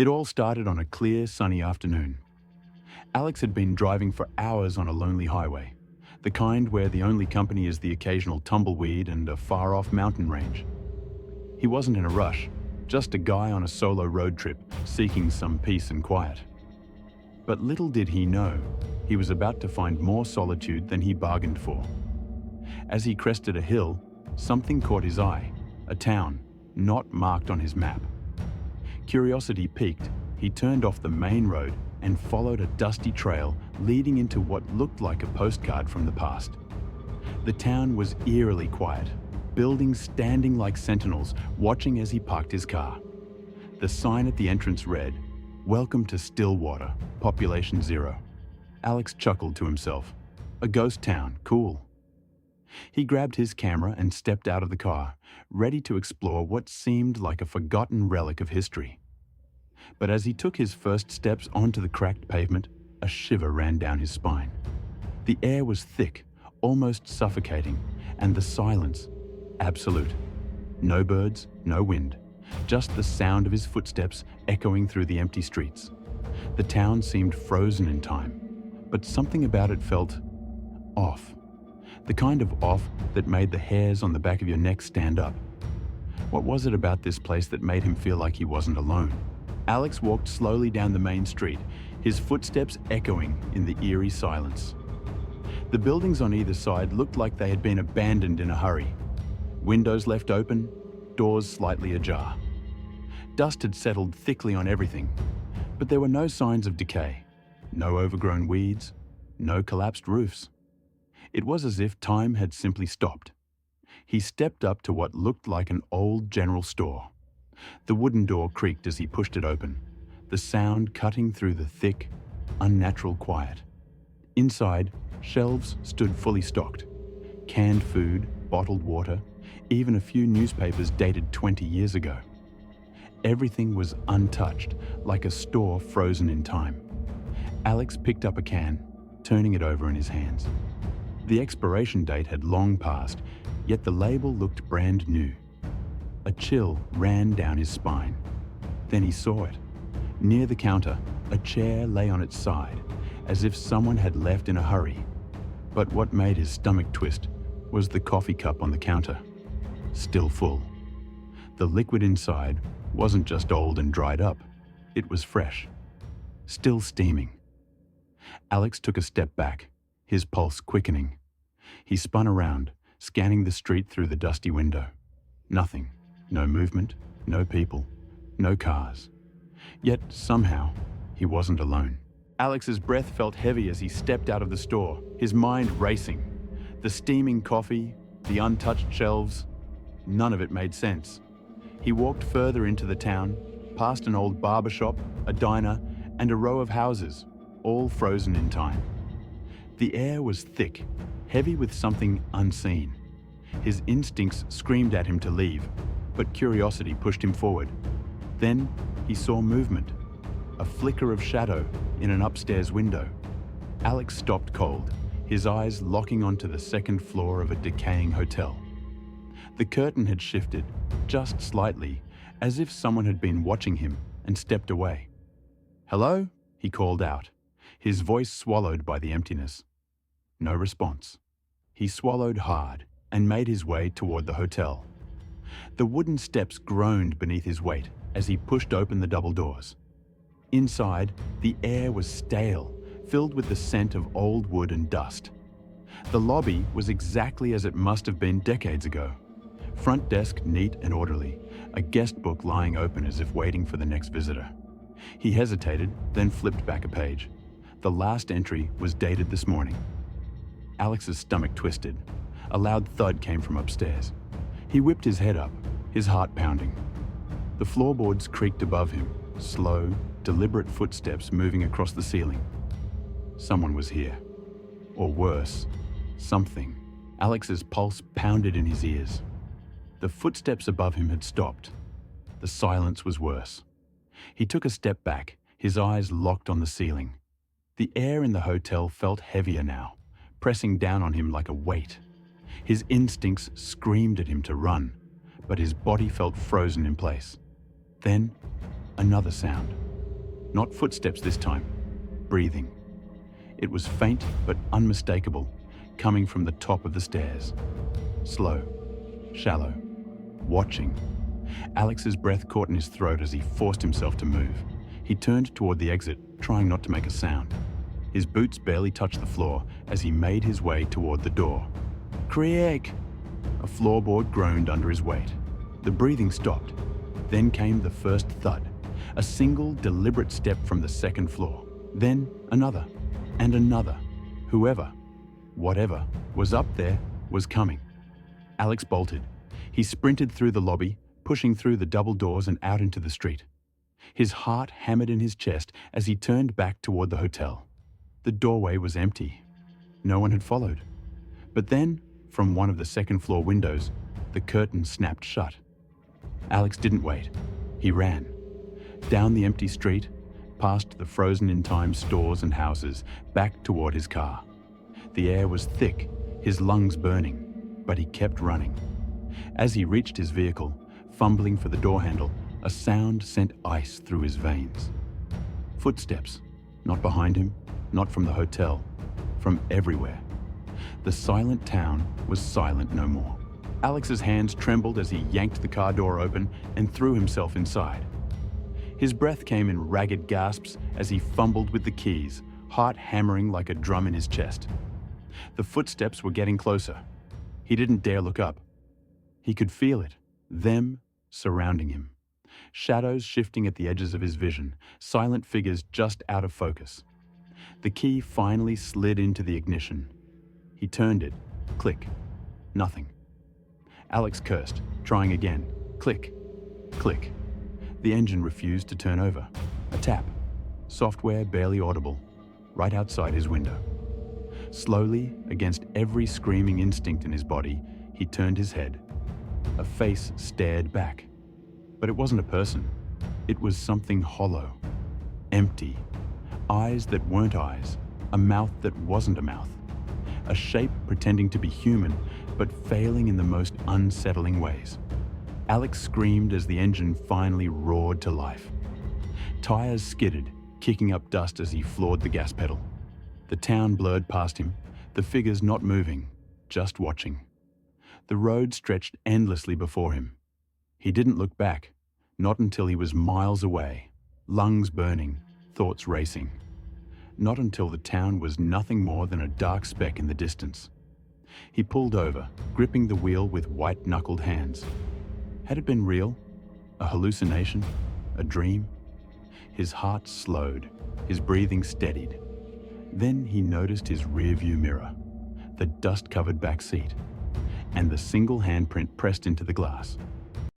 It all started on a clear, sunny afternoon. Alex had been driving for hours on a lonely highway, the kind where the only company is the occasional tumbleweed and a far-off mountain range. He wasn't in a rush, just a guy on a solo road trip seeking some peace and quiet. But little did he know, he was about to find more solitude than he bargained for. As he crested a hill, something caught his eye, a town not marked on his map. Curiosity piqued, he turned off the main road and followed a dusty trail leading into what looked like a postcard from the past. The town was eerily quiet, buildings standing like sentinels watching as he parked his car. The sign at the entrance read, "Welcome to Stillwater, population 0. Alex chuckled to himself. A ghost town, cool. He grabbed his camera and stepped out of the car, ready to explore what seemed like a forgotten relic of history. But as he took his first steps onto the cracked pavement, a shiver ran down his spine. The air was thick, almost suffocating, and the silence, absolute. No birds, no wind, just the sound of his footsteps echoing through the empty streets. The town seemed frozen in time, but something about it felt off. The kind of off that made the hairs on the back of your neck stand up. What was it about this place that made him feel like he wasn't alone? Alex walked slowly down the main street, his footsteps echoing in the eerie silence. The buildings on either side looked like they had been abandoned in a hurry. Windows left open, doors slightly ajar. Dust had settled thickly on everything, but there were no signs of decay, no overgrown weeds, no collapsed roofs. It was as if time had simply stopped. He stepped up to what looked like an old general store. The wooden door creaked as he pushed it open, the sound cutting through the thick, unnatural quiet. Inside, shelves stood fully stocked. Canned food, bottled water, even a few newspapers dated 20 years ago. Everything was untouched, like a store frozen in time. Alex picked up a can, turning it over in his hands. The expiration date had long passed, yet the label looked brand new. A chill ran down his spine. Then he saw it. Near the counter, a chair lay on its side, as if someone had left in a hurry. But what made his stomach twist was the coffee cup on the counter, still full. The liquid inside wasn't just old and dried up, it was fresh, still steaming. Alex took a step back, his pulse quickening. He spun around, scanning the street through the dusty window. Nothing, no movement, no people, no cars. Yet somehow, he wasn't alone. Alex's breath felt heavy as he stepped out of the store, his mind racing. The steaming coffee, the untouched shelves, none of it made sense. He walked further into the town, past an old barber shop, a diner, and a row of houses, all frozen in time. The air was thick, heavy with something unseen. His instincts screamed at him to leave, but curiosity pushed him forward. Then he saw movement, a flicker of shadow in an upstairs window. Alex stopped cold, his eyes locking onto the second floor of a decaying hotel. The curtain had shifted, just slightly, as if someone had been watching him and stepped away. "Hello?" he called out, his voice swallowed by the emptiness. No response. He swallowed hard and made his way toward the hotel. The wooden steps groaned beneath his weight as he pushed open the double doors. Inside, the air was stale, filled with the scent of old wood and dust. The lobby was exactly as it must have been decades ago. Front desk neat and orderly, a guest book lying open as if waiting for the next visitor. He hesitated, then flipped back a page. The last entry was dated this morning. Alex's stomach twisted. A loud thud came from upstairs. He whipped his head up, his heart pounding. The floorboards creaked above him, slow, deliberate footsteps moving across the ceiling. Someone was here. Or worse, something. Alex's pulse pounded in his ears. The footsteps above him had stopped. The silence was worse. He took a step back, his eyes locked on the ceiling. The air in the hotel felt heavier now, pressing down on him like a weight. His instincts screamed at him to run, but his body felt frozen in place. Then, another sound, Not footsteps this time. Breathing. It was faint but unmistakable, coming from the top of the stairs. Slow, shallow, watching. Alex's breath caught in his throat as he forced himself to move. He turned toward the exit, trying not to make a sound. His boots barely touched the floor as he made his way toward the door. Creak! A floorboard groaned under his weight. The breathing stopped. Then came the first thud. A single, deliberate step from the second floor. Then another, and another. Whoever, whatever, was up there was coming. Alex bolted. He sprinted through the lobby, pushing through the double doors and out into the street. His heart hammered in his chest as he turned back toward the hotel. The doorway was empty. No one had followed. But then, from one of the second-floor windows, the curtain snapped shut. Alex didn't wait. He ran. Down the empty street, past the frozen-in-time stores and houses, back toward his car. The air was thick, his lungs burning, but he kept running. As he reached his vehicle, fumbling for the door handle, a sound sent ice through his veins. Footsteps, not behind him, not from the hotel, from everywhere. The silent town was silent no more. Alex's hands trembled as he yanked the car door open and threw himself inside. His breath came in ragged gasps as he fumbled with the keys, heart hammering like a drum in his chest. The footsteps were getting closer. He didn't dare look up. He could feel it, them surrounding him. Shadows shifting at the edges of his vision, silent figures just out of focus. The key finally slid into the ignition. He turned it. Click. Nothing. Alex cursed, trying again. Click. Click. The engine refused to turn over. A tap. Software barely audible, right outside his window. Slowly, against every screaming instinct in his body, he turned his head. A face stared back. But it wasn't a person. It was something hollow. Empty. Eyes that weren't eyes. A mouth that wasn't a mouth. A shape pretending to be human, but failing in the most unsettling ways. Alex screamed as the engine finally roared to life. Tires skidded, kicking up dust as he floored the gas pedal. The town blurred past him, the figures not moving, just watching. The road stretched endlessly before him. He didn't look back, not until he was miles away, lungs burning, thoughts racing. Not until the town was nothing more than a dark speck in the distance. He pulled over, gripping the wheel with white-knuckled hands. Had it been real? A hallucination? A dream? His heart slowed, his breathing steadied. Then he noticed his rearview mirror, the dust-covered back seat, and the single handprint pressed into the glass.